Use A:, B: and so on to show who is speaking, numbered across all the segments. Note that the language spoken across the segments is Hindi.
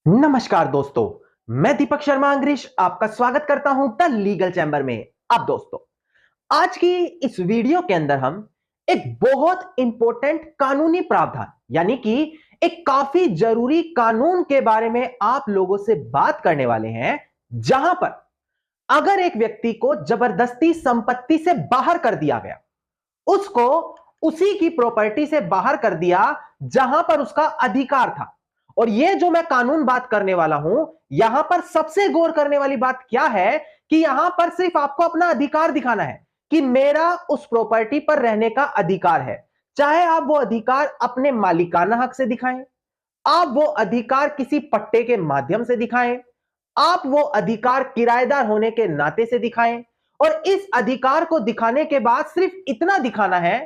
A: नमस्कार दोस्तों, मैं दीपक शर्मा अंग्रेज आपका स्वागत करता हूं द लीगल चैम्बर में। अब दोस्तों, आज की इस वीडियो के अंदर हम एक बहुत इंपॉर्टेंट कानूनी प्रावधान यानी कि एक काफी जरूरी कानून के बारे में आप लोगों से बात करने वाले हैं, जहां पर अगर एक व्यक्ति को जबरदस्ती संपत्ति से बाहर कर दिया गया, उसको उसी की प्रॉपर्टी से बाहर कर दिया जहां पर उसका अधिकार था। और ये जो मैं कानून बात करने वाला हूं, यहां पर सबसे गौर करने वाली बात क्या है कि यहां पर सिर्फ आपको अपना अधिकार दिखाना है कि मेरा उस प्रॉपर्टी पर रहने का अधिकार है। चाहे आप वो अधिकार अपने मालिकाना हक से दिखाएं, आप वो अधिकार किसी पट्टे के माध्यम से दिखाएं, आप वो अधिकार किराएदार होने के नाते से दिखाएं। और इस अधिकार को दिखाने के बाद सिर्फ इतना दिखाना है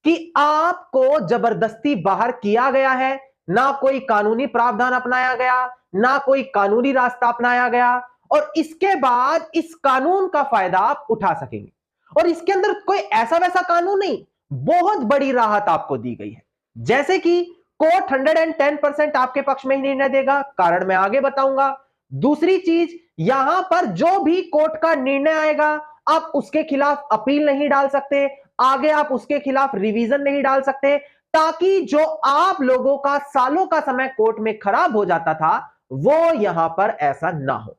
A: कि आपको जबरदस्ती बाहर किया गया है, ना कोई कानूनी प्रावधान अपनाया गया, ना कोई कानूनी रास्ता अपनाया गया, और इसके बाद इस कानून का फायदा आप उठा सकेंगे। और इसके अंदर कोई ऐसा वैसा कानून नहीं, बहुत बड़ी राहत आपको दी गई है। जैसे कि कोर्ट 110% आपके पक्ष में ही निर्णय देगा, कारण मैं आगे बताऊंगा। दूसरी चीज, यहां पर जो भी कोर्ट का निर्णय आएगा, आप उसके खिलाफ अपील नहीं डाल सकते, आगे आप उसके खिलाफ रिवीजन नहीं डाल सकते, ताकि जो आप लोगों का सालों का समय कोर्ट में खराब हो जाता था, वो यहां पर ऐसा ना हो।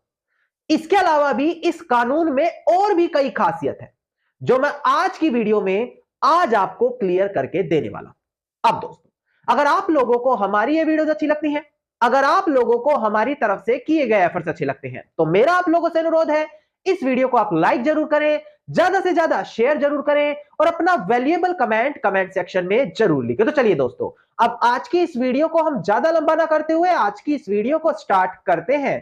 A: इसके अलावा भी इस कानून में और भी कई खासियत है, जो मैं आज की वीडियो में आज आपको क्लियर करके देने वाला हूं। अब दोस्तों, अगर आप लोगों को हमारी ये वीडियोस अच्छी लगती हैं, अगर आप लोगों को हमारी तरफ से किए गए एफर्ट्स अच्छे लगते हैं, तो मेरा आप लोगों से अनुरोध है, इस वीडियो को आप लाइक जरूर करें, ज्यादा से ज्यादा शेयर जरूर करें, और अपना वैल्यूएबल कमेंट सेक्शन में जरूर लिखें। तो चलिए दोस्तों, अब आज की इस वीडियो को हम ज्यादा लंबा ना करते हुए आज की इस वीडियो को स्टार्ट करते हैं।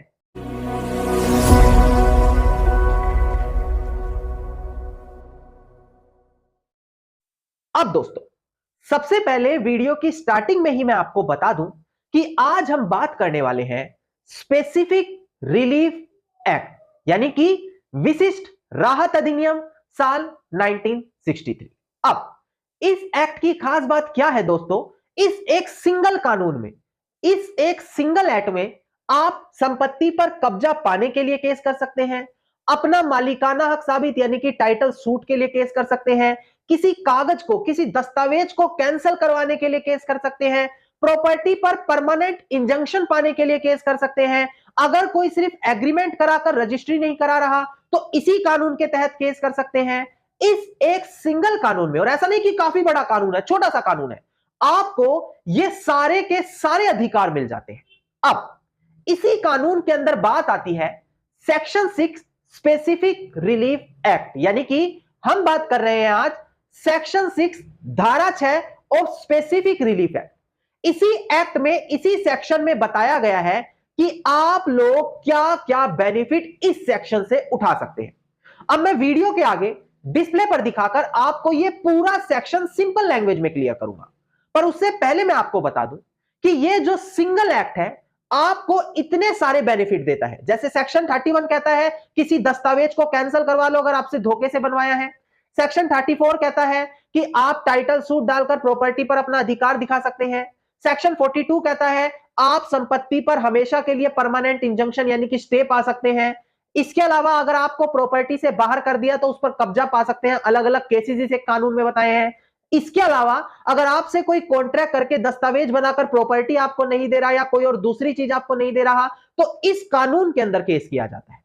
A: अब दोस्तों, सबसे पहले वीडियो की स्टार्टिंग में ही मैं आपको बता दूं कि आज हम बात करने वाले हैं स्पेसिफिक रिलीफ एक्ट, यानी कि विशिष्ट राहत अधिनियम साल 1963। अब इस एक्ट की खास बात क्या है दोस्तों, इस एक सिंगल कानून में, इस एक सिंगल एक्ट में आप संपत्ति पर कब्जा पाने के लिए केस कर सकते हैं, अपना मालिकाना हक साबित यानी कि टाइटल सूट के लिए केस कर सकते हैं, किसी कागज को, किसी दस्तावेज को कैंसिल करवाने के लिए केस कर सकते हैं, प्रॉपर्टी पर परमानेंट इंजंक्शन पाने के लिए केस कर सकते हैं, अगर कोई सिर्फ एग्रीमेंट कराकर रजिस्ट्री नहीं करा रहा तो इसी कानून के तहत केस कर सकते हैं। इस एक सिंगल कानून में, और ऐसा नहीं कि काफी बड़ा कानून है, छोटा सा कानून है, आपको ये सारे के सारे अधिकार मिल जाते हैं। अब इसी कानून के अंदर बात आती है सेक्शन 6 स्पेसिफिक रिलीफ एक्ट, यानी कि हम बात कर रहे हैं आज सेक्शन 6 धारा 6 ऑफ स्पेसिफिक रिलीफ एक्ट। इसी एक्ट में, इसी सेक्शन में बताया गया है कि आप लोग क्या क्या बेनिफिट इस सेक्शन से उठा सकते हैं। अब मैं वीडियो के आगे डिस्प्ले पर दिखाकर आपको यह पूरा सेक्शन सिंपल लैंग्वेज में क्लियर करूंगा, पर उससे पहले मैं आपको बता दूं कि यह जो सिंगल एक्ट है आपको इतने सारे बेनिफिट देता है। जैसे सेक्शन 31 कहता है किसी दस्तावेज को कैंसिल करवा लो अगर आपसे धोखे से बनवाया है। सेक्शन 34 कहता है कि आप टाइटल सूट डालकर प्रॉपर्टी पर अपना अधिकार दिखा सकते हैं। सेक्शन 42 कहता है आप संपत्ति पर हमेशा के लिए परमानेंट इंजंक्शन यानी कि स्टे पा सकते हैं। इसके अलावा अगर आपको प्रॉपर्टी से बाहर कर दिया तो उस पर कब्जा पा सकते हैं, अलग अलग केसेस इसे कानून में बताए हैं। इसके अलावा अगर आपसे कोई कॉन्ट्रैक्ट करके दस्तावेज बनाकर प्रॉपर्टी आपको नहीं दे रहा या कोई और दूसरी चीज आपको नहीं दे रहा, तो इस कानून के अंदर केस किया जाता है।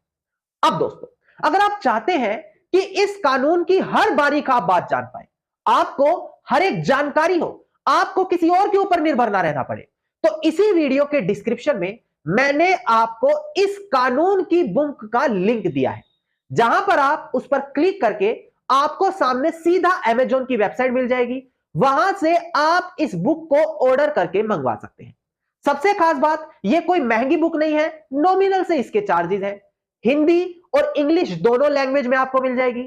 A: अब दोस्तों, अगर आप चाहते हैं कि इस कानून की हर बारीक आप बात जान पाए, आपको हर एक जानकारी हो, आपको किसी और के ऊपर निर्भर ना रहना पड़े, तो इसी वीडियो के डिस्क्रिप्शन में मैंने आपको इस कानून की बुक का लिंक दिया है, जहां पर आप उस पर क्लिक करके आपको सामने सीधा अमेज़न की वेबसाइट मिल जाएगी। वहां से आप इस बुक को ऑर्डर करके मंगवा सकते हैं। सबसे खास बात, यह कोई महंगी बुक नहीं है, नॉमिनल से इसके चार्जेस हैं। हिंदी और इंग्लिश दोनों लैंग्वेज में आपको मिल जाएगी,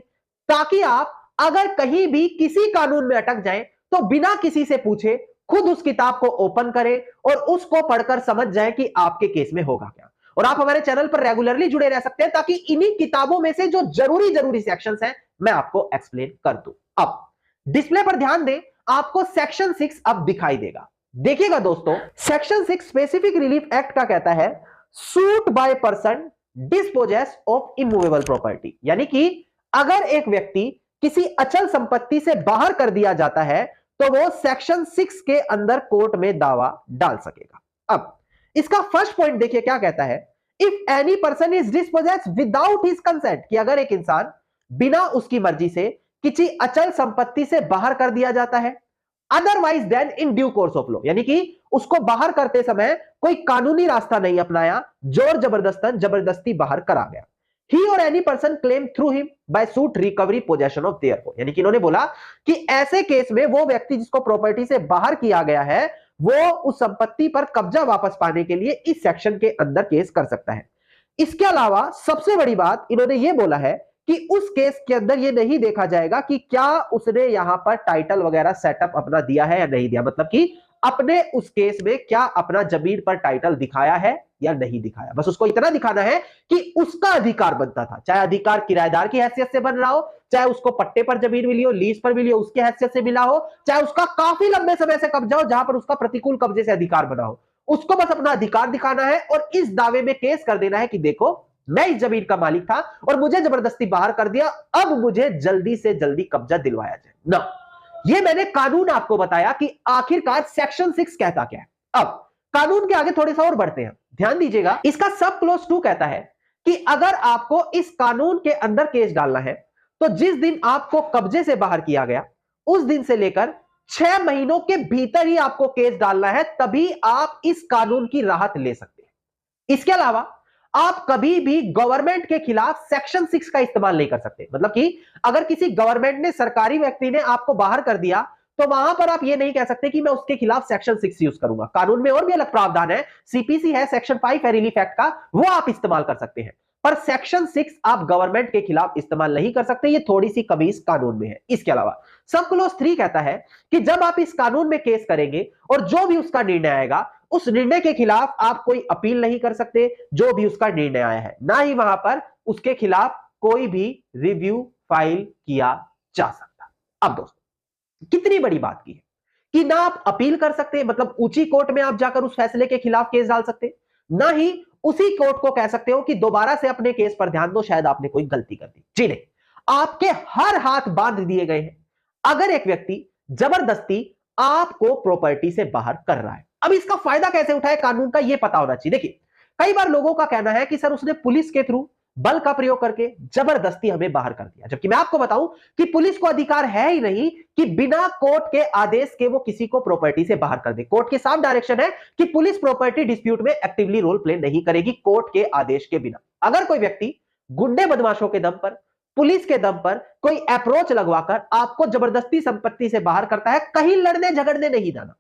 A: ताकि आप अगर कहीं भी किसी कानून में अटक जाएं तो बिना किसी से पूछे खुद उस किताब को ओपन करें और उसको पढ़कर समझ जाएं कि आपके केस में होगा क्या। और आप हमारे चैनल पर रेगुलरली जुड़े रह सकते हैं ताकि इन्हीं किताबों में से जो जरूरी सेक्शंस हैं मैं आपको एक्सप्लेन कर दूं। अब डिस्प्ले पर ध्यान दें, आपको सेक्शन 6 अब दिखाई देगा। देखिएगा दोस्तों, सेक्शन 6 स्पेसिफिक रिलीफ एक्ट का कहता है suit by person dispossess of immovable property, यानी कि अगर एक व्यक्ति किसी अचल संपत्ति से बाहर कर दिया जाता है तो वो सेक्शन 6 के अंदर कोर्ट में दावा डाल सकेगा। अब इसका फर्स्ट पॉइंट देखिए क्या कहता है, if any person is dispossess without his consent, कि अगर एक इंसान बिना उसकी मर्जी से किसी अचल संपत्ति से बाहर कर दिया जाता है, otherwise then in due course of law, यानी कि उसको बाहर करते समय कोई कानूनी रास्ता नहीं अपनाया, जोर जबरदस्तन जबरदस्ती बाहर करा गया, he or any person claim through him by suit recovery possession of their own, यानी कि इन्होंने बोला कि ऐसे केस में वो व्यक्ति जिसको प्रॉपर्टी से बाहर किया गया है वो उस संपत्ति पर कब्जा वापस पाने के लिए इस सेक्शन के अंदर केस कर सकता है। इसके अलावा सबसे बड़ी बात इन्होंने ये बोला है कि उस केस के अंदर ये नहीं देखा जाएगा कि क्या उसने यहां पर टाइटल वगैरह सेटअप अपना दिया है या नहीं दिया, मतलब कि अपने उस केस में क्या अपना जमीन पर टाइटल दिखाया है या नहीं दिखाया, बस उसको इतना दिखाना है कि उसका अधिकार बनता था, चाहे अधिकार किराएदार की हैसियत से बन रहा हो, चाहे उसको पट्टे पर जमीन मिली हो, लीज पर मिली हो उसकी हैसियत से मिला हो, चाहे उसका काफी लंबे समय से कब्जा हो जहां पर उसका प्रतिकूल कब्जे से अधिकार बना हो, उसको बस अपना अधिकार दिखाना है और इस दावे में केस कर देना है कि देखो मैं इस जमीन का मालिक था और मुझे जबरदस्ती बाहर कर दिया, अब मुझे जल्दी से जल्दी कब्जा दिलवाया जाए ना। ये मैंने कानून आपको बताया कि आखिरकार सेक्शन 6 कहता क्या है। अब कानून के आगे थोड़े सा और बढ़ते हैं, ध्यान दीजिएगा। इसका सब क्लोज 2 कहता है कि अगर आपको इस कानून के अंदर केस डालना है तो जिस दिन आपको कब्जे से बाहर किया गया उस दिन से लेकर 6 महीनों के भीतर ही आपको केस डालना है, तभी आप इस कानून की राहत ले सकते हैं। इसके अलावा आप कभी भी गवर्नमेंट के खिलाफ सेक्शन 6 का इस्तेमाल नहीं कर सकते, मतलब कि अगर किसी गवर्नमेंट ने, सरकारी व्यक्ति ने आपको बाहर कर दिया तो वहां पर आप ये नहीं कह सकते कि मैं उसके खिलाफ सेक्शन 6 यूज करूंगा। कानून में और भी अलग प्रावधान है, सीपीसी है, सेक्शन 5 है रिलीफ एक्ट का, वो आप इस्तेमाल कर सकते हैं, पर सेक्शन 6 आप गवर्नमेंट के खिलाफ इस्तेमाल नहीं कर सकते, ये थोड़ी सी कमी इस कानून में है। इसके अलावा सब क्लोज 3 कहता है कि जब आप इस कानून में केस करेंगे और जो भी उसका निर्णय आएगा उस निर्णय के खिलाफ आप कोई अपील नहीं कर सकते, जो भी उसका निर्णय आया है, ना ही वहां पर उसके खिलाफ कोई भी रिव्यू फाइल किया जा सकता। अब दोस्तों कितनी बड़ी बात की है कि ना आप अपील कर सकते, मतलब ऊंची कोर्ट में आप जाकर उस फैसले के खिलाफ केस डाल सकते, ना ही उसी कोर्ट को कह सकते हो कि दोबारा से अपने केस पर ध्यान दो, शायद आपने कोई गलती कर दी। जी नहीं, आपके हर हाथ बांध दिए गए हैं अगर एक व्यक्ति जबरदस्ती आपको प्रॉपर्टी से बाहर कर रहा है। अब इसका फायदा कैसे उठाए कानून का ये पता होना चाहिए। देखिए कई बार लोगों का कहना है कि सर उसने पुलिस के थ्रू बल का प्रयोग करके जबरदस्ती हमें बाहर कर दिया, जबकि मैं आपको बताऊं कि पुलिस को अधिकार है ही नहीं कि बिना कोर्ट के आदेश के वो किसी को प्रॉपर्टी से बाहर कर दे। कोर्ट की साफ डायरेक्शन है कि पुलिस प्रॉपर्टी डिस्प्यूट में एक्टिवली रोल प्ले नहीं करेगी कोर्ट के आदेश के बिना। अगर कोई व्यक्ति गुंडे बदमाशों के दम पर, पुलिस के दम पर कोई अप्रोच लगवाकर आपको जबरदस्ती संपत्ति से बाहर करता है, कहीं लड़ने झगड़ने नहीं जाना,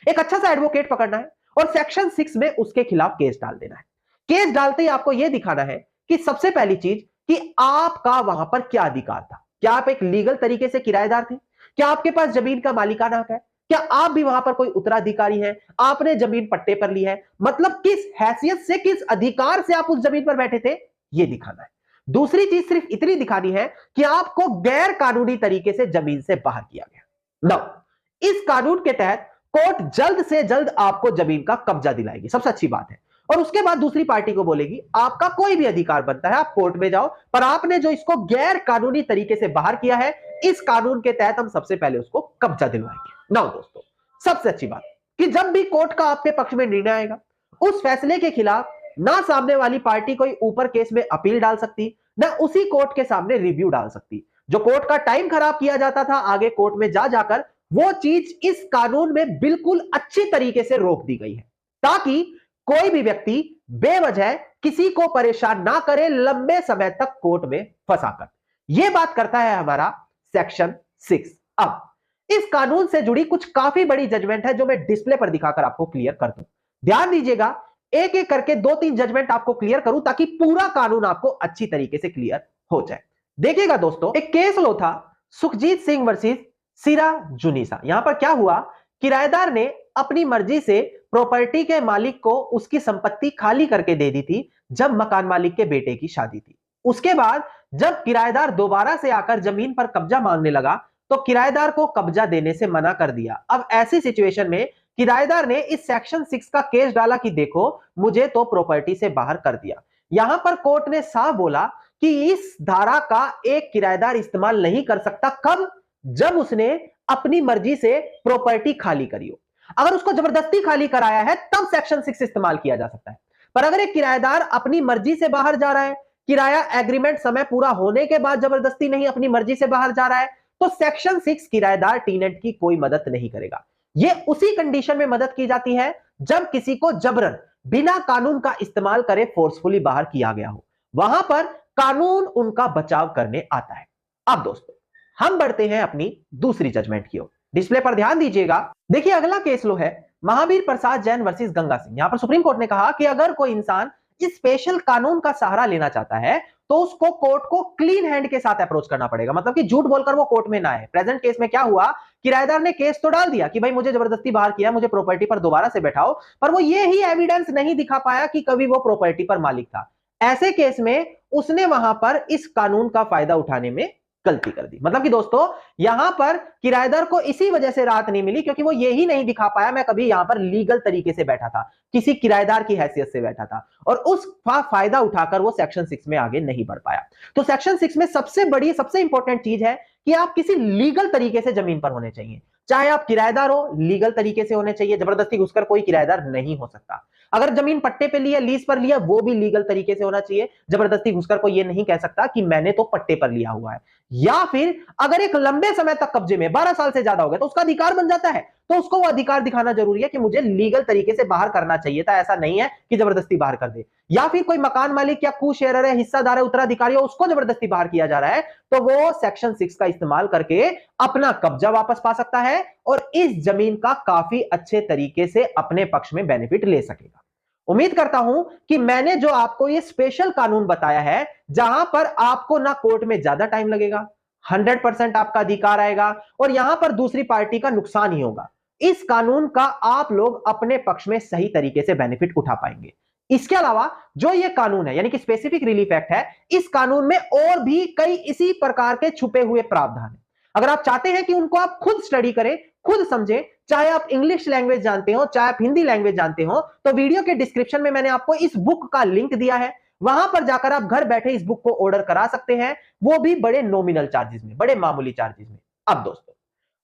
A: एक अच्छा सा एडवोकेट पकड़ना है और सेक्शन 6 में उसके खिलाफ केस डाल देना है। केस डालते ही आपको यह दिखाना है कि सबसे पहली चीज कि आपका वहां पर क्या अधिकार था, क्या आप एक लीगल तरीके से किराएदार थे, क्या आपके पास जमीन का मालिकाना हक है, क्या आप भी वहां पर कोई उत्तराधिकारी हैं, आपने जमीन पट्टे पर ली है, मतलब किस हैसियत से, किस अधिकार से आप उस जमीन पर बैठे थे, यह दिखाना है। दूसरी चीज सिर्फ इतनी दिखानी है कि आपको गैर कानूनी तरीके से जमीन से बाहर किया गया। नाउ इस कानून के तहत कोर्ट जल्द से जल्द आपको जमीन का कब्जा दिलाएगी, सबसे अच्छी बात है, और उसके बाद दूसरी पार्टी को बोलेगी आपका कोई भी अधिकार बनता है आप कोर्ट में जाओ, पर आपने जो इसको गैर कानूनी तरीके से बाहर किया है इस कानून के तहत हम सबसे पहले उसको कब्जा दिलवाएंगे। नाउ दोस्तों सबसे अच्छी बात कि जब भी कोर्ट का आपके पक्ष में निर्णय आएगा उस फैसले के खिलाफ ना सामने वाली पार्टी कोई ऊपर केस में अपील डाल सकती, ना उसी कोर्ट के सामने रिव्यू डाल सकती। जो कोर्ट का टाइम खराब किया जाता था आगे कोर्ट में जा जाकर, वो चीज इस कानून में बिल्कुल अच्छी तरीके से रोक दी गई है ताकि कोई भी व्यक्ति बेवजह किसी को परेशान ना करे लंबे समय तक कोर्ट में फंसाकर। यह बात करता है हमारा सेक्शन 6। अब इस कानून से जुड़ी कुछ काफी बड़ी जजमेंट है जो मैं डिस्प्ले पर दिखाकर आपको क्लियर कर दूं। ध्यान दीजिएगा, एक एक करके 2-3 जजमेंट आपको क्लियर करूं ताकि पूरा कानून आपको अच्छी तरीके से क्लियर हो जाए। देखिएगा दोस्तों, एक केस लो था सुखजीत सिंह वर्सेस सिरा जुनीसा। यहां पर क्या हुआ, किराएदार ने अपनी मर्जी से प्रॉपर्टी के मालिक को उसकी संपत्ति खाली करके दे दी थी जब मकान मालिक के बेटे की शादी थी। उसके बाद जब किराएदार दोबारा से आकर जमीन पर कब्जा मांगने लगा तो किराएदार को कब्जा देने से मना कर दिया। अब ऐसी सिचुएशन में किराएदार ने इस सेक्शन 6 का केस डाला कि देखो मुझे तो प्रॉपर्टी से बाहर कर दिया। यहां पर कोर्ट ने साफ बोला कि इस धारा का एक किराएदार इस्तेमाल नहीं कर सकता। कब? जब उसने अपनी मर्जी से प्रॉपर्टी खाली करी हो। अगर उसको जबरदस्ती खाली कराया है तब सेक्शन 6 इस्तेमाल किया जा सकता है। पर अगर एक किराएदार अपनी मर्जी से बाहर जा रहा है, किराया एग्रीमेंट समय पूरा होने के बाद जबरदस्ती नहीं अपनी मर्जी से बाहर जा रहा है, तो सेक्शन 6 किराएदार टीनेंट की कोई मदद नहीं करेगा। यह उसी कंडीशन में मदद की जाती है जब किसी को जबरन बिना कानून का इस्तेमाल करे फोर्सफुली बाहर किया गया हो, वहां पर कानून उनका बचाव करने आता है। अब दोस्तों हम बढ़ते हैं अपनी दूसरी जजमेंट की ओर। डिस्प्ले पर ध्यान दीजिएगा। देखिए अगला केस लो है महावीर प्रसाद जैन वर्सेस गंगा सिंह। यहां पर सुप्रीम कोर्ट ने कहा कि अगर कोई इंसान इस स्पेशल कानून का सहारा लेना चाहता है तो उसको कोर्ट को क्लीन हैंड के साथ अप्रोच करना पड़ेगा, मतलब कि झूठ बोलकर वो कोर्ट में ना आए। प्रेजेंट केस में क्या हुआ, किराएदार ने केस तो डाल दिया कि भाई मुझे जबरदस्ती बाहर किया, मुझे प्रॉपर्टी पर दोबारा से बैठाओ, पर वो ये ही एविडेंस नहीं दिखा पाया कि कभी वो प्रॉपर्टी पर मालिक था। ऐसे केस में उसने वहां पर इस कानून का फायदा उठाने में गलती कर दी। मतलब कि दोस्तों यहां पर किराएदार को इसी वजह से राहत नहीं मिली क्योंकि वो यही नहीं दिखा पाया मैं कभी यहां पर लीगल तरीके से बैठा था, किसी किराएदार की हैसियत से बैठा था, और उस फायदा उठाकर वो सेक्शन 6 में आगे नहीं बढ़ पाया। तो सेक्शन 6 में सबसे बड़ी सबसे इंपॉर्टेंट चीज है कि आप किसी लीगल तरीके से जमीन पर होने चाहिए। चाहे आप किराएदार हो, लीगल तरीके से होने चाहिए, जबरदस्ती घुसकर कोई किराएदार नहीं हो सकता। अगर जमीन पट्टे पे लिया, लीज पर लिया, वो भी लीगल तरीके से होना चाहिए। जबरदस्ती घुसकर कोई ये नहीं कह सकता कि मैंने तो पट्टे पर लिया हुआ है। या फिर अगर एक लंबे समय तक कब्जे में 12 साल से ज्यादा हो गया तो उसका अधिकार बन जाता है, तो उसको वो अधिकार दिखाना जरूरी है कि मुझे लीगल तरीके से बाहर करना चाहिए था, ऐसा नहीं है कि जबरदस्ती बाहर कर दे। या फिर कोई मकान मालिक या को शेयरर है, हिस्सादार है, उत्तराधिकारी है, उसको जबरदस्ती बाहर किया जा रहा है, तो वो सेक्शन 6 का इस्तेमाल करके अपना कब्जा वापस पा सकता है और इस जमीन का काफी अच्छे तरीके से अपने पक्ष में बेनिफिट ले सकेगा। उम्मीद करता हूं कि मैंने जो आपको ये स्पेशल कानून बताया है, जहां पर आपको ना कोर्ट में ज्यादा टाइम लगेगा, 100% आपका अधिकार आएगा और यहां पर दूसरी पार्टी का नुकसान ही होगा, इस कानून का आप लोग अपने पक्ष में सही तरीके से बेनिफिट उठा पाएंगे। इसके अलावा जो ये कानून है यानी कि स्पेसिफिक रिलीफ एक्ट है, इस कानून में और भी कई इसी प्रकार के छुपे हुए प्रावधान हैं। अगर आप चाहते हैं कि उनको आप खुद स्टडी करें, खुद समझें, चाहे आप इंग्लिश लैंग्वेज जानते हो, चाहे आप हिंदी लैंग्वेज जानते हो, तो वीडियो के डिस्क्रिप्शन में मैंने आपको इस बुक का लिंक दिया है, वहां पर जाकर आप घर बैठे इस बुक को ऑर्डर करा सकते हैं, वो भी बड़े नॉमिनल चार्जेस में, बड़े मामूली चार्जेस में। अब दोस्तों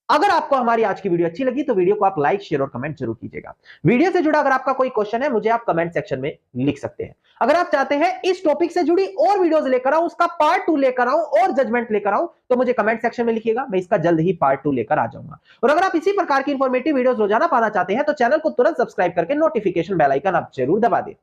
A: अगर आपको हमारी आज की वीडियो अच्छी लगी तो वीडियो को आप लाइक, शेयर और कमेंट जरूर कीजिएगा। वीडियो से जुड़ा अगर आपका कोई क्वेश्चन है मुझे आप कमेंट सेक्शन में लिख सकते हैं। अगर आप चाहते हैं इस टॉपिक से जुड़ी और वीडियोस लेकर आऊं, उसका पार्ट 2 लेकर आऊं और जजमेंट लेकर आऊं, तो मुझे कमेंट सेक्शन में लिखिएगा, मैं इसका जल्द ही पार्ट 2 लेकर आ जाऊंगा। और अगर आप इसी प्रकार की इंफॉर्मेटिव वीडियोस रोजाना पाना चाहते हैं तो चैनल को तुरंत सब्सक्राइब करके नोटिफिकेशन बेल आइकन आप जरूर दबा दें।